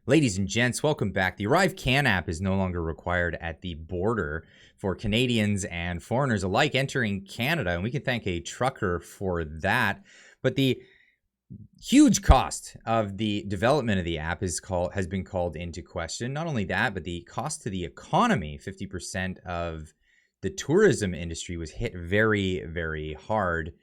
Ladies and gents, welcome back. The ArriveCAN app is no longer required at the border for Canadians and foreigners alike entering Canada, and we can thank a trucker for that. But the huge cost of the development of the app has been called into question. Not only that, but the cost to the economy. 50% of the tourism industry was hit very, very hard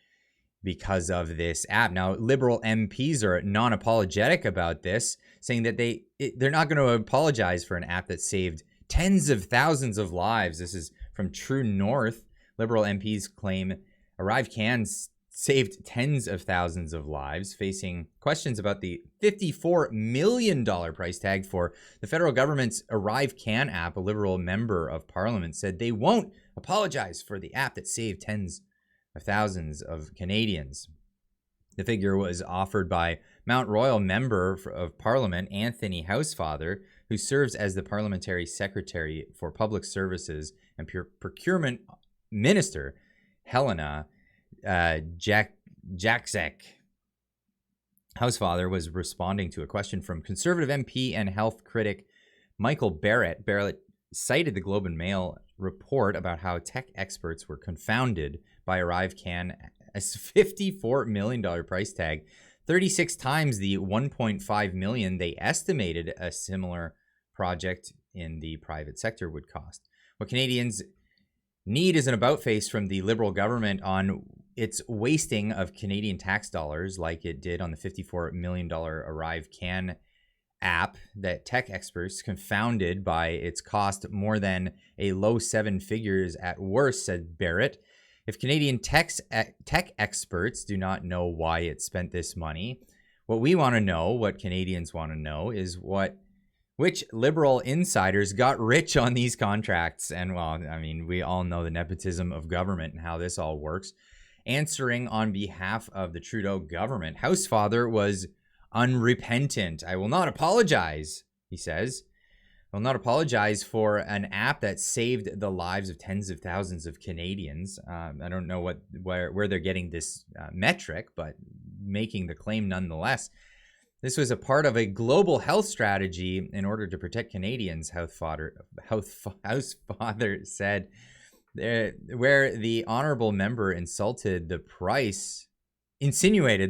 because of this app. Now, Liberal MPs are non-apologetic about this, saying that they're not going to apologize for an app that saved tens of thousands of lives. This is from True North. Liberal MPs claim ArriveCAN saved tens of thousands of lives, facing questions about the $54 million price tag for the federal government's ArriveCAN app. A Liberal member of Parliament said they won't apologize for the app that saved tens of thousands of Canadians. The figure was offered by Mount Royal Member of Parliament Anthony Housefather, who serves as the Parliamentary Secretary for Public Services and Procurement Minister Helena Jaczek. Housefather was responding to a question from Conservative MP and health critic Michael Barrett. Barrett cited the Globe and Mail report about how tech experts were confounded by ArriveCAN as $54 million price tag, 36 times the $1.5 million they estimated a similar project in the private sector would cost. What Canadians need is an about-face from the Liberal government on its wasting of Canadian tax dollars, like it did on the $54 million ArriveCAN app that tech experts confounded by its cost more than a low seven figures at worst, said Barrett. If Canadian tech experts do not know why it spent this money, what we want to know, what Canadians want to know, is which Liberal insiders got rich on these contracts. And, well, I mean, we all know the nepotism of government and how this all works. Answering on behalf of the Trudeau government, Housefather was unrepentant. I will not apologize, he says. I will not apologize for an app that saved the lives of tens of thousands of Canadians. I don't know where they're getting this metric, but making the claim nonetheless. This was a part of a global health strategy in order to protect Canadians, Housefather said, where the honorable member insinuated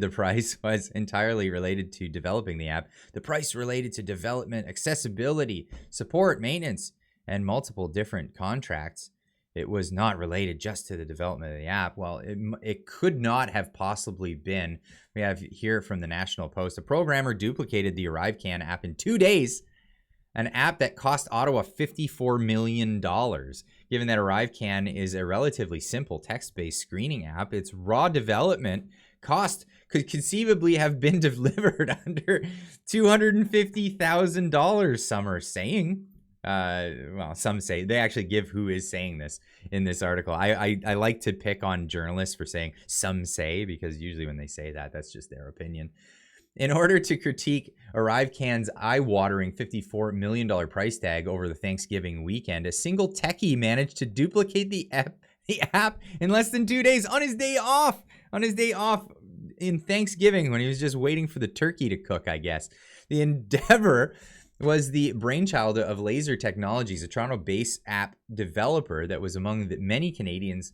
the price was entirely related to developing the app. The price related to development, accessibility, support, maintenance, and multiple different contracts. It was not related just to the development of the app. Well, it could not have possibly been. We have here from the National Post, a programmer duplicated the ArriveCAN app in 2 days, an app that cost Ottawa $54 million. Given that ArriveCAN is a relatively simple text-based screening app, its raw development cost could conceivably have been delivered under $250,000, some are saying. Well, some say. They actually give who is saying this in this article. I like to pick on journalists for saying some say, because usually when they say that, that's just their opinion. In order to critique ArriveCAN's eye-watering $54 million price tag over the Thanksgiving weekend, a single techie managed to duplicate the app in less than 2 days on his day off. In Thanksgiving, when he was just waiting for the turkey to cook, I guess. The endeavor was the brainchild of Laser Technologies, a Toronto-based app developer that was among the many Canadians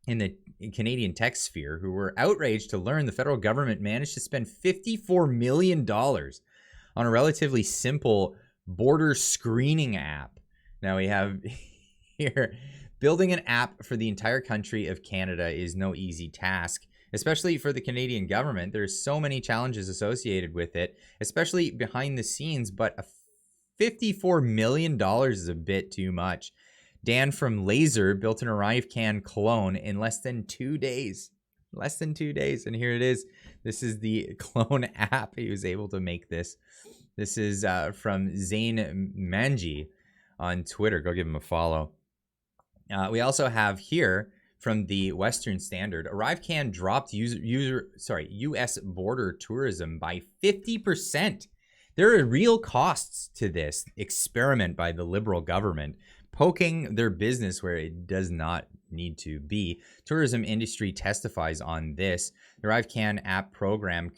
in the Canadian tech sphere who were outraged to learn the federal government managed to spend $54 million on a relatively simple border screening app. Now we have here, building an app for the entire country of Canada is no easy task, especially for the Canadian government. There's so many challenges associated with it, especially behind the scenes, but $54 million is a bit too much. Dan from Laser built an ArriveCAN clone in less than 2 days. And here it is. This is the clone app. He was able to make this. This is from Zain Manji on Twitter. Go give him a follow. We also have here from the Western Standard, ArriveCAN dropped U.S. border tourism by 50%. There are real costs to this experiment by the Liberal government, poking their business where it does not need to be. Tourism industry testifies on this. The ArriveCAN app program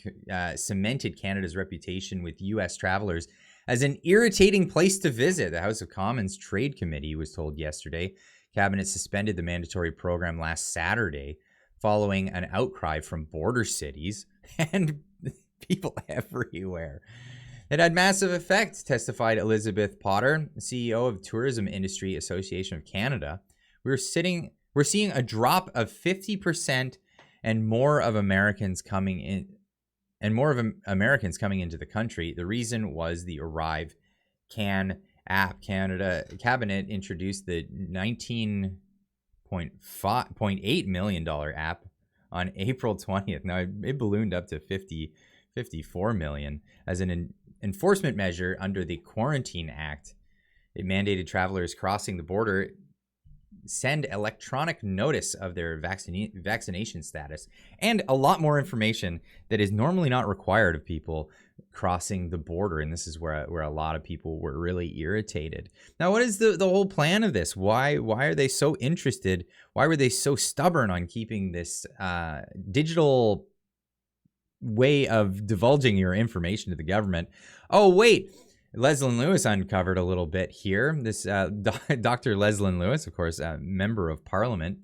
cemented Canada's reputation with U.S. travelers as an irritating place to visit. The House of Commons Trade Committee was told yesterday Cabinet suspended the mandatory program last Saturday following an outcry from border cities and people everywhere. It had massive effect, testified Elizabeth Potter, CEO of Tourism Industry Association of Canada. We're seeing a drop of 50% and more of Americans coming into the country. The reason was the ArriveCAN app. Canada Cabinet introduced the $19.8 million app on April 20th. Now it ballooned up to 54 million as an enforcement measure under the Quarantine Act. It mandated travelers crossing the border send electronic notice of their vaccination status and a lot more information that is normally not required of people crossing the border. And this is where a lot of people were really irritated. Now, what is the whole plan of this? Why are they so interested? Why were they so stubborn on keeping this digital way of divulging your information to the government? Oh, wait. Leslyn Lewis uncovered a little bit here. This Dr. Leslyn Lewis, of course, a member of parliament.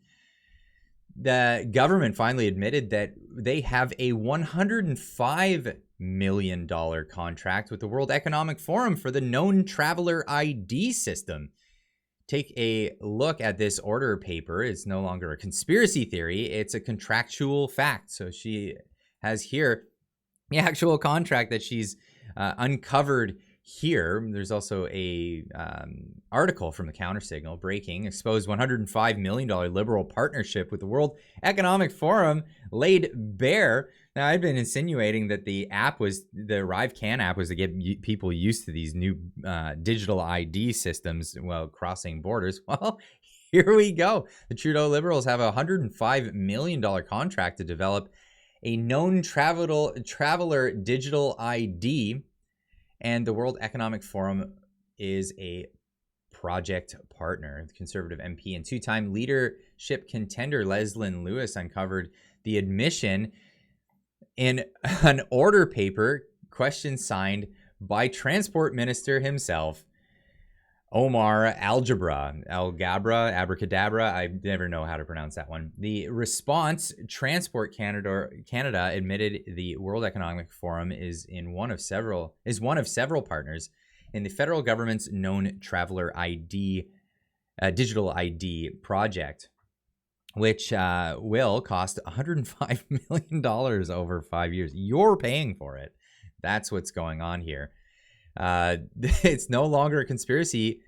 The government finally admitted that they have a $105 million contract with the World Economic Forum for the known traveler ID system. Take a look at this order paper. It's no longer a conspiracy theory. It's a contractual fact. So she has here the actual contract that she's uncovered here. There's also a article from the Countersignal breaking, exposed $105 million liberal partnership with the World Economic Forum laid bare. Now, I've been insinuating that the ArriveCAN app was to get people used to these new digital ID systems while crossing borders. Well, here we go. The Trudeau Liberals have a $105 million contract to develop a known traveler digital ID. And the World Economic Forum is a project partner. The Conservative MP and two-time leadership contender Leslyn Lewis uncovered the admission in an order paper, question signed by Transport Minister himself, Omar Abracadabra. I never know how to pronounce that one. The response, Transport Canada admitted the World Economic Forum is one of several partners in the federal government's known traveler ID, digital ID project, which will cost $105 million over 5 years. You're paying for it. That's what's going on here. It's no longer a conspiracy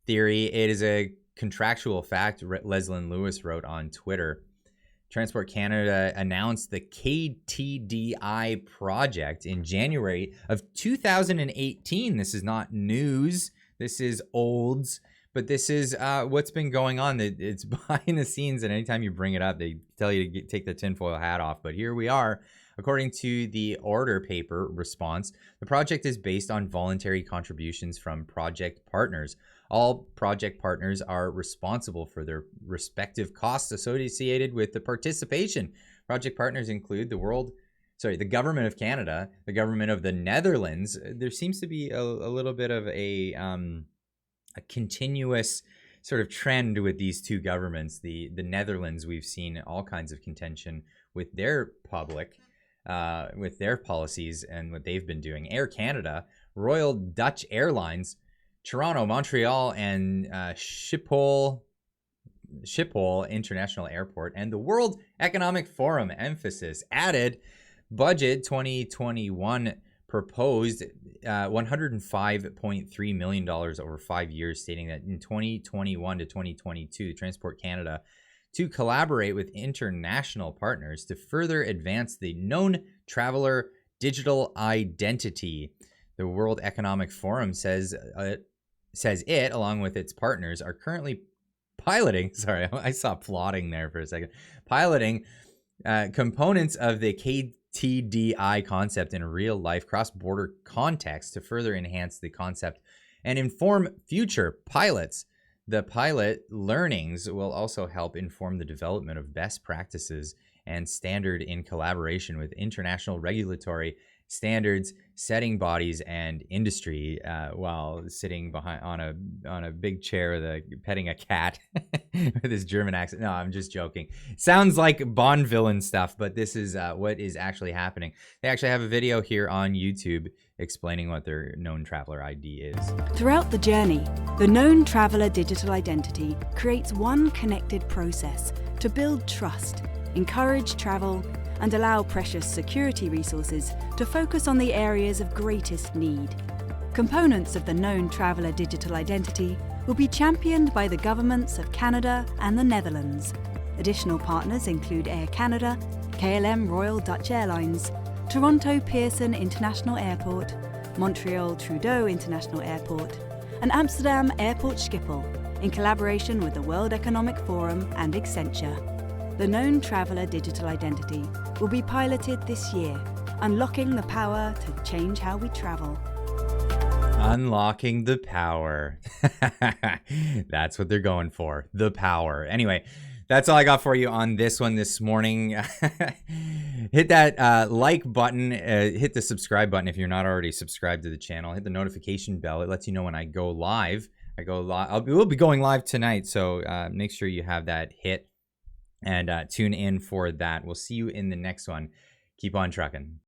theory. It is a contractual fact, Leslyn Lewis wrote on Twitter. Transport Canada announced the KTDI project in January of 2018. This is not news. This is olds. But this is what's been going on. It's behind the scenes, and anytime you bring it up, they tell you to take the tinfoil hat off. But here we are. According to the order paper response, the project is based on voluntary contributions from project partners. All project partners are responsible for their respective costs associated with the participation. Project partners include the government of Canada, the government of the Netherlands. There seems to be a little bit of a continuous sort of trend with these two governments. The Netherlands, we've seen all kinds of contention with their public, with their policies and what they've been doing. Air Canada, Royal Dutch Airlines, Toronto, Montreal, and Schiphol International Airport, and the World Economic Forum. Emphasis added. Budget 2021 proposed $105.3 million over 5 years, stating that in 2021 to 2022, Transport Canada to collaborate with international partners to further advance the known traveler digital identity. The World Economic Forum says it, along with its partners, are currently piloting, sorry, I saw plotting there for a second, piloting components of the KTDI concept in a real-life cross-border context to further enhance the concept and inform future pilots. The pilot learnings will also help inform the development of best practices and standard in collaboration with international regulatory standards setting bodies and industry while sitting behind on a big chair petting a cat with his German accent. No, I'm just joking. Sounds like Bond villain stuff, but this is what is actually happening. They actually have a video here on YouTube explaining what their known traveler ID is. Throughout the journey, the known traveler digital identity creates one connected process to build trust, encourage travel, and allow precious security resources to focus on the areas of greatest need. Components of the known traveller digital identity will be championed by the governments of Canada and the Netherlands. Additional partners include Air Canada, KLM Royal Dutch Airlines, Toronto Pearson International Airport, Montreal Trudeau International Airport, and Amsterdam Airport Schiphol, in collaboration with the World Economic Forum and Accenture. The known traveller digital identity will be piloted this year, unlocking the power to change how we travel. Unlocking the power. That's what they're going for. The power. Anyway, that's all I got for you on this one this morning. Hit that like button. Hit the subscribe button if you're not already subscribed to the channel. Hit the notification bell. It lets you know when I go live. We'll be going live tonight, so make sure you have that hit and tune in for that. We'll see you in the next one. Keep on trucking.